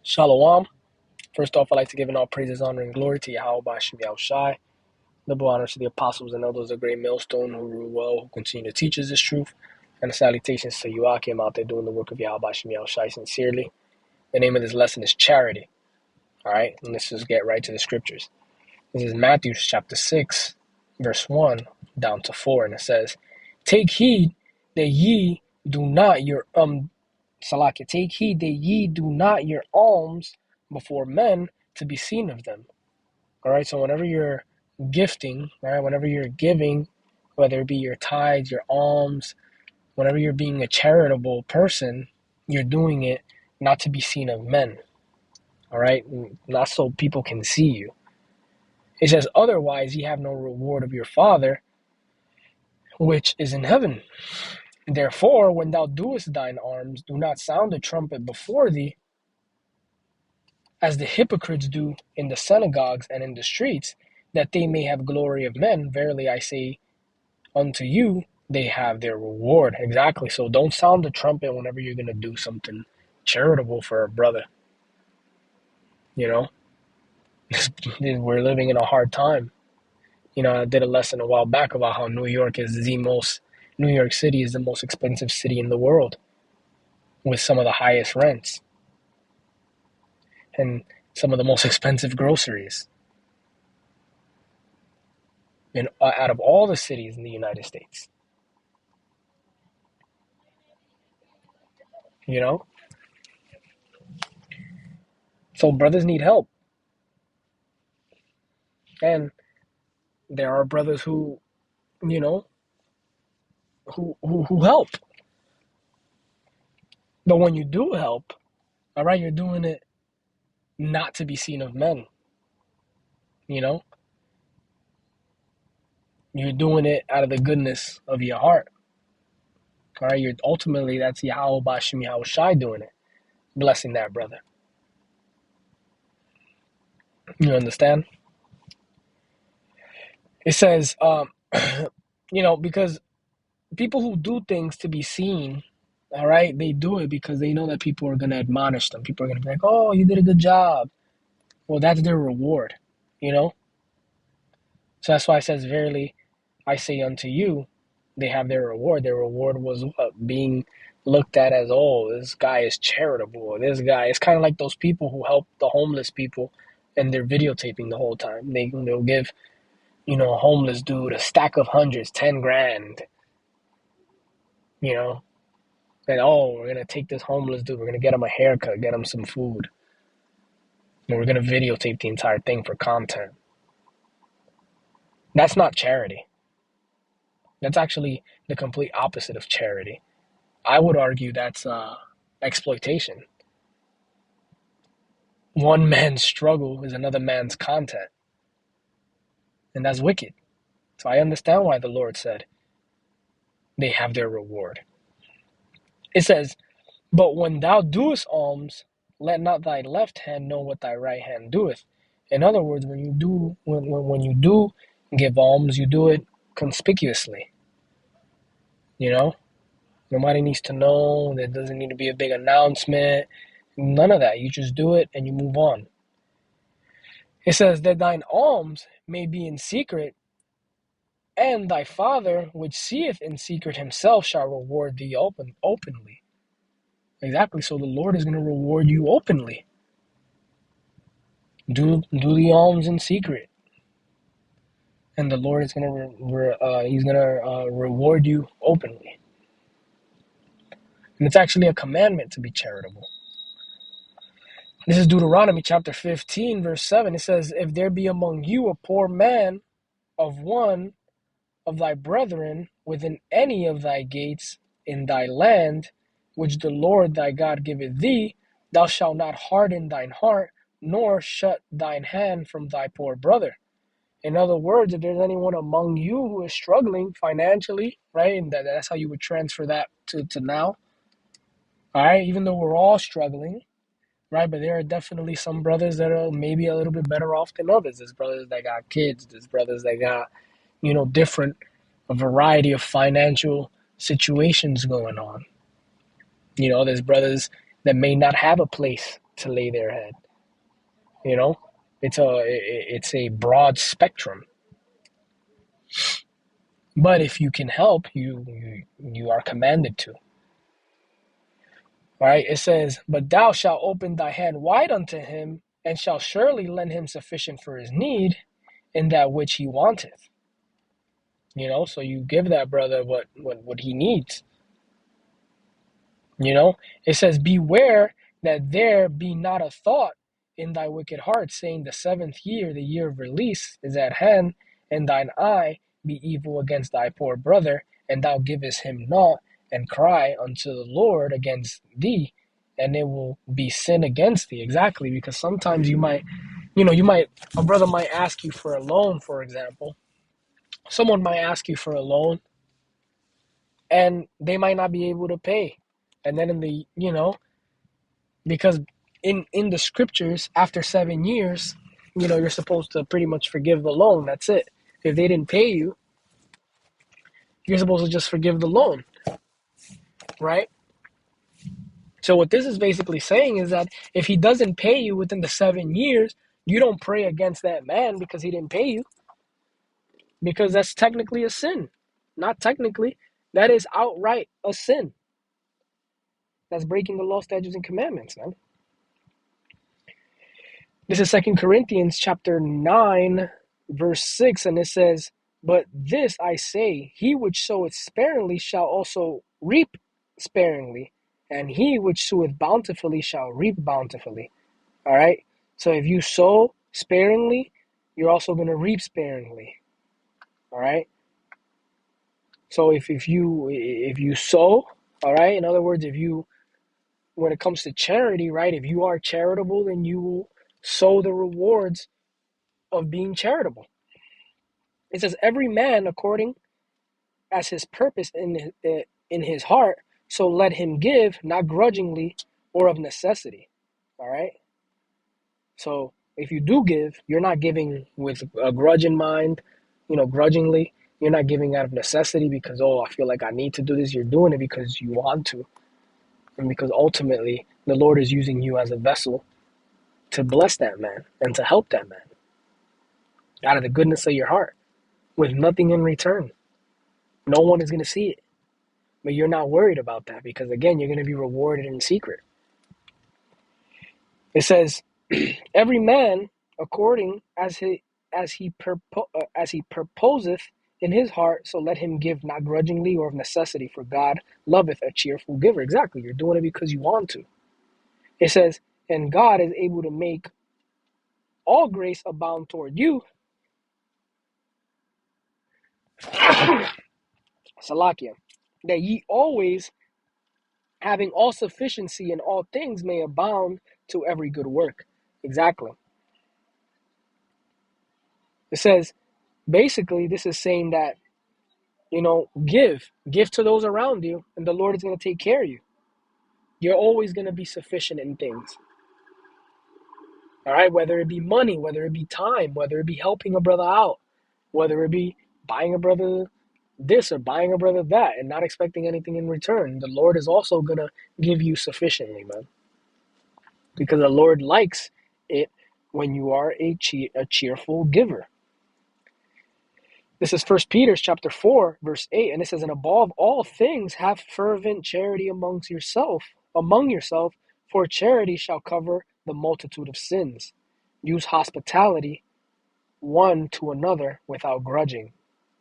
Shalom. First off, I'd like to give all praises, honor, and glory to Yahweh Bashim Yahushai. Double honors to the apostles and elders of Great Millstone who rule well, who continue to teach us this truth. And salutations to Yuakim out there doing the work of Yahweh Bashim Yahushai sincerely. The name of this lesson is charity. All right, and let's just get right to the scriptures. This is Matthew chapter 6, verse 1 down to 4, and it says, Take heed that ye do not your take heed that ye do not your alms before men to be seen of them. All right, so whenever you're gifting, right, whenever you're giving, whether it be your tithes, your alms, whenever you're being a charitable person, you're doing it not to be seen of men. All right, not so people can see you. It says, otherwise ye have no reward of your Father which is in heaven. Therefore, when thou doest thine alms, do not sound a trumpet before thee, as the hypocrites do in the synagogues and in the streets, that they may have glory of men. Verily I say unto you, they have their reward. Exactly. So don't sound the trumpet whenever you're going to do something charitable for a brother. You know, we're living in a hard time. You know, I did a lesson a while back about how New York City is the most expensive city in the world, with some of the highest rents and some of the most expensive groceries out of all the cities in the United States. You know? So brothers need help. And there are brothers who, you know, who help. But when you do help, all right, you're doing it not to be seen of men. You know? You're doing it out of the goodness of your heart. All right, ultimately that's Yahweh Bashim Yahushai doing it, blessing that brother. You understand? It says, you know, because people who do things to be seen, all right, they do it because they know that people are going to admonish them. People are going to be like, oh, you did a good job. Well, that's their reward, you know? So that's why it says, verily, I say unto you, they have their reward. Their reward was being looked at as, oh, this guy is charitable. This guy, it's kind of like those people who help the homeless people and they're videotaping the whole time. They'll give, you know, a homeless dude a stack of hundreds, 10 grand, you know? And, oh, we're going to take this homeless dude, we're going to get him a haircut, get him some food. And we're going to videotape the entire thing for content. That's not charity. That's actually the complete opposite of charity. I would argue that's exploitation. One man's struggle is another man's content. And that's wicked. So I understand why the Lord said they have their reward. It says, but when thou doest alms, let not thy left hand know what thy right hand doeth. In other words, when you do give alms, you do it conspicuously. You know? Nobody needs to know. There doesn't need to be a big announcement. None of that. You just do it and you move on. It says that thine alms may be in secret, and thy Father, which seeth in secret himself, shall reward thee openly. Exactly. So the Lord is going to reward you openly. Do the alms in secret, and the Lord is going to reward you openly. And it's actually a commandment to be charitable. This is Deuteronomy chapter 15, verse 7. It says, if there be among you a poor man of one of thy brethren within any of thy gates in thy land, which the Lord thy God giveth thee, thou shalt not harden thine heart, nor shut thine hand from thy poor brother. In other words, if there's anyone among you who is struggling financially, right, and that's how you would transfer that to now, all right, even though we're all struggling, right, but there are definitely some brothers that are maybe a little bit better off than others. There's brothers that got kids, there's brothers that got, you know, a variety of financial situations going on. You know, there's brothers that may not have a place to lay their head. You know, it's a broad spectrum. But if you can help, you are commanded to. All right, it says, "But thou shalt open thy hand wide unto him, and shalt surely lend him sufficient for his need in that which he wanteth." So you give that brother what he needs. It says, "Beware that there be not a thought in thy wicked heart, saying, the seventh year, the year of release, is at hand, and thine eye be evil against thy poor brother, and thou givest him naught, and cry unto the Lord against thee, and it will be sin against thee." Exactly, because sometimes a brother might ask you for a loan, for example. Someone might ask you for a loan, and they might not be able to pay. And then because in the scriptures, after 7 years, you're supposed to pretty much forgive the loan. That's it. If they didn't pay you, you're supposed to just forgive the loan, right? So what this is basically saying is that if he doesn't pay you within the 7 years, you don't pray against that man because he didn't pay you, because that's technically a sin. Not technically, that is outright a sin. That's breaking the law, statutes, and commandments, man. This is 2 Corinthians chapter 9, verse 6, and it says, "But this I say, he which soweth sparingly shall also reap sparingly, and he which soweth bountifully shall reap bountifully." All right? So if you sow sparingly, you're also going to reap sparingly. All right? So if you sow, all right, in other words, when it comes to charity, right, if you are charitable, then you will sow the rewards of being charitable. It says, "Every man according as his purpose in his heart, so let him give, not grudgingly or of necessity." All right? So if you do give, you're not giving with a grudge in mind, grudgingly. You're not giving out of necessity because, oh, I feel like I need to do this. You're doing it because you want to, and because ultimately the Lord is using you as a vessel to bless that man and to help that man out of the goodness of your heart with nothing in return. No one is going to see it. But you're not worried about that because, again, you're going to be rewarded in secret. It says, "Every man according as he purposeth in his heart, so let him give, not grudgingly or of necessity, for God loveth a cheerful giver." Exactly. You're doing it because you want to. It says, "And God is able to make all grace abound toward you." Salakia. "That ye always, having all sufficiency in all things, may abound to every good work." Exactly. It says, basically, this is saying that, give to those around you, and the Lord is going to take care of you. You're always going to be sufficient in things. All right, whether it be money, whether it be time, whether it be helping a brother out, whether it be buying a brother this or buying a brother that, and not expecting anything in return, the Lord is also going to give you sufficiently, man. Because the Lord likes it when you are a cheerful giver. This is 1 Peter chapter 4, verse 8, and it says, "And above all things have fervent charity among yourself, for charity shall cover the multitude of sins. Use hospitality one to another without grudging."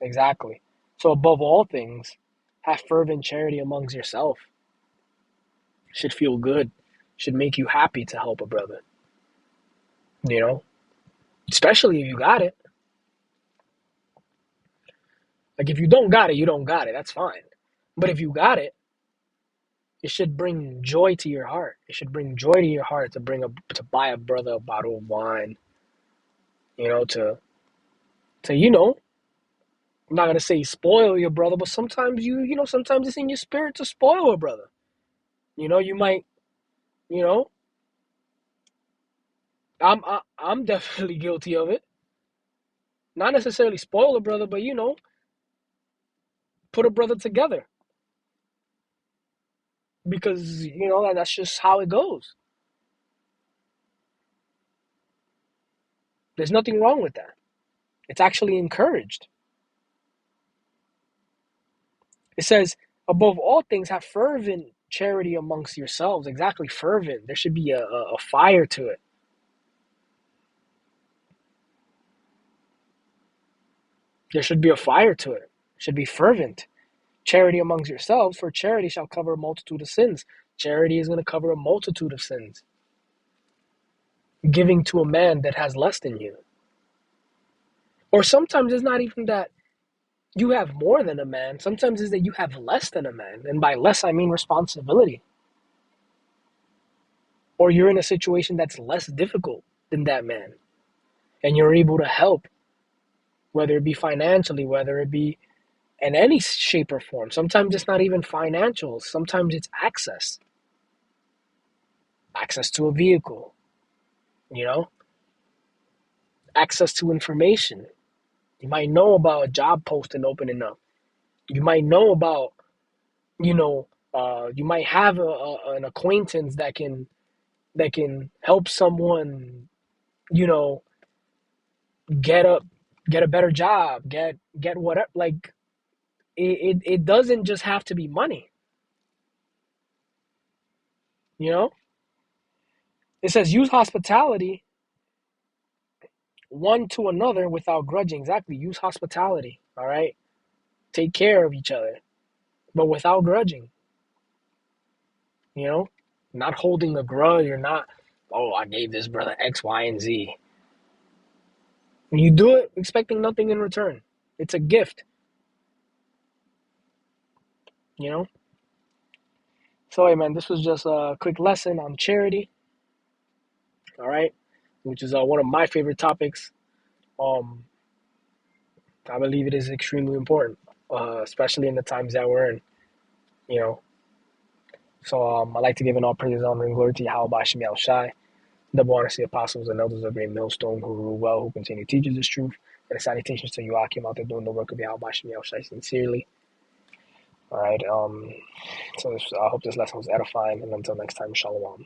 Exactly. So above all things, have fervent charity amongst yourself. Should feel good. Should make you happy to help a brother. Especially if you got it. Like if you don't got it, you don't got it. That's fine. But if you got it, it should bring joy to your heart. It should bring joy to your heart to buy a brother a bottle of wine. I'm not gonna say spoil your brother, but sometimes sometimes it's in your spirit to spoil a brother. You might, you know, I'm definitely guilty of it. Not necessarily spoil a brother, but put a brother together because that's just how it goes. There's nothing wrong with that. It's actually encouraged. It says, above all things, have fervent charity amongst yourselves. Exactly, fervent. There should be a fire to it. There should be a fire to it. It should be fervent. Charity amongst yourselves, for charity shall cover a multitude of sins. Charity is going to cover a multitude of sins. Giving to a man that has less than you. Or sometimes it's not even that you have more than a man. Sometimes it's that you have less than a man. And by less, I mean responsibility. Or you're in a situation that's less difficult than that man. And you're able to help, whether it be financially, whether it be in any shape or form. Sometimes it's not even financial. Sometimes it's access. Access to a vehicle, you know, access to information. You might know about a job posting opening up. You might know about, you know, you might have an acquaintance that can help someone, you know, get up, get a better job, get whatever. Like it doesn't just have to be money, you know. It says use hospitality one to another without grudging. Exactly, use hospitality. All right, take care of each other, but without grudging. You know, not holding a grudge. You're not, oh, I gave this brother X, Y, and Z. You do it expecting nothing in return. It's a gift, you know? So, hey, man, this was just a quick lesson on charity, all right? Which is one of my favorite topics. Um, I believe it is extremely important, especially in the times that we're in, you know? So, I'd like to give an all praises, honor, and glory to Yahweh Hashem Shai, double honor to the apostles and elders of Great Millstone who rule well, who continue to teach us this truth. And salutations to Joachim out there doing the work of Yahweh Hashem Shai sincerely. All right. So I hope this lesson was edifying. And until next time, shalom.